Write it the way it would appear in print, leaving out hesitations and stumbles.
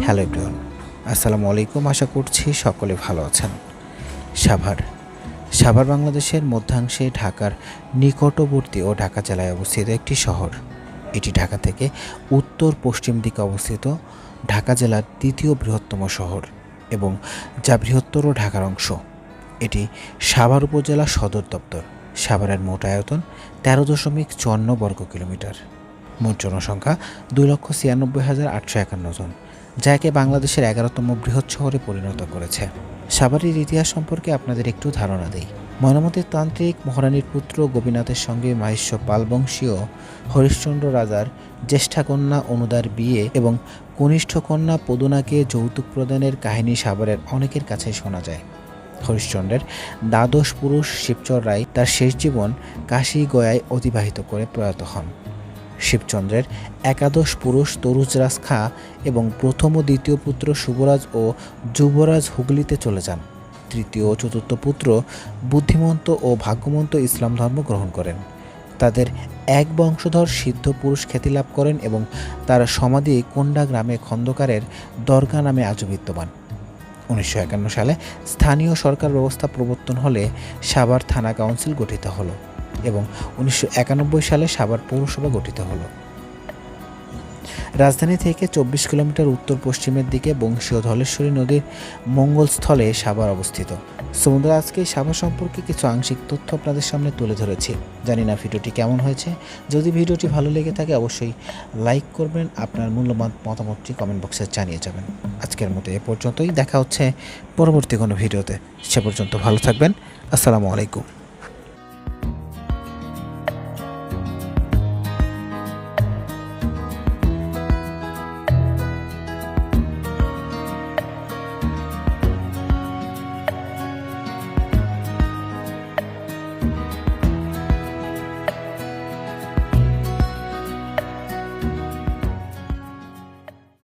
Hello everyone, আসসালামু আলাইকুম। আশা করছি সকলে ভালো আছেন। সাভার বাংলাদেশের মধ্যাংশে ঢাকার নিকটবর্তী ও ঢাকা জেলায় অবস্থিত একটি শহর। এটি ঢাকা থেকে উত্তর পশ্চিম দিকে অবস্থিত ঢাকা জেলার দ্বিতীয় বৃহত্তম শহর এবং যা বৃহত্তর ঢাকার অংশ। এটি সাভার উপজেলা সদর দপ্তর। সাভারের মোট আয়তন 13.54 বর্গ কিলোমিটার। মোট জনসংখ্যা 2,96,851 জন, যা একে বাংলাদেশের 11তম বৃহৎ শহরে পরিণত করেছে। সাভারের ইতিহাস সম্পর্কে আপনাদের একটু ধারণা দেই। ময়নামতীর তান্ত্রিক মহারানীর পুত্র গোপীনাথের সঙ্গে মাহিষ্য পালবংশীয় হরিশ্চন্দ্র রাজার জ্যেষ্ঠা কন্যা অনুদার বিয়ে এবং কনিষ্ঠ কন্যা পদুনাকে যৌতুক প্রদানের কাহিনী সাভারের অনেকের কাছে শোনা যায়। হরিশ্চন্দ্রের দ্বাদশ পুরুষ শিবচর রায় তার শেষ জীবন কাশী গয়ায় অতিবাহিত করে প্রয়াত হন। শিবচন্দ্রের একাদশ পুরুষ তরুজরাজ খাঁ এবং প্রথম ও দ্বিতীয় পুত্র শুভরাজ ও যুবরাজ হুগলিতে চলে যান। তৃতীয় ও চতুর্থ পুত্র বুদ্ধিমন্ত ও ভাগ্যমন্ত ইসলাম ধর্ম গ্রহণ করেন। তাদের এক বংশধর সিদ্ধ পুরুষ খ্যাতি লাভ করেন এবং তার সমাধি কোন্ডা গ্রামে খন্দকারের দরগা নামে আজও বিদ্যমান। 1951 সালে স্থানীয় সরকার ব্যবস্থা প্রবর্তন হলে সাভার থানা কাউন্সিল গঠিত হলো এবং 1991 সালে সাভার পৌরসভা গঠিত হলো। রাজধানী থেকে 24 কিলোমিটার উত্তর পশ্চিমের দিকে বংশীয় ধলেশ্বরী নদীর মঙ্গলস্থলে সাভার অবস্থিত। সমুদ্র আজকে সাভার সম্পর্কে কিছু আংশিক তথ্য আপনাদের সামনে তুলে ধরেছি। জানি না ভিডিওটি কেমন হয়েছে। যদি ভিডিওটি ভালো লেগে থাকে অবশ্যই লাইক করবেন, আপনার মূল্যবান মতামতটি কমেন্ট বক্সে জানিয়ে যাবেন। আজকের মতো এ পর্যন্তই, দেখা হচ্ছে পরবর্তী কোনো ভিডিওতে। সে পর্যন্ত ভালো থাকবেন। আসসালামু আলাইকুম।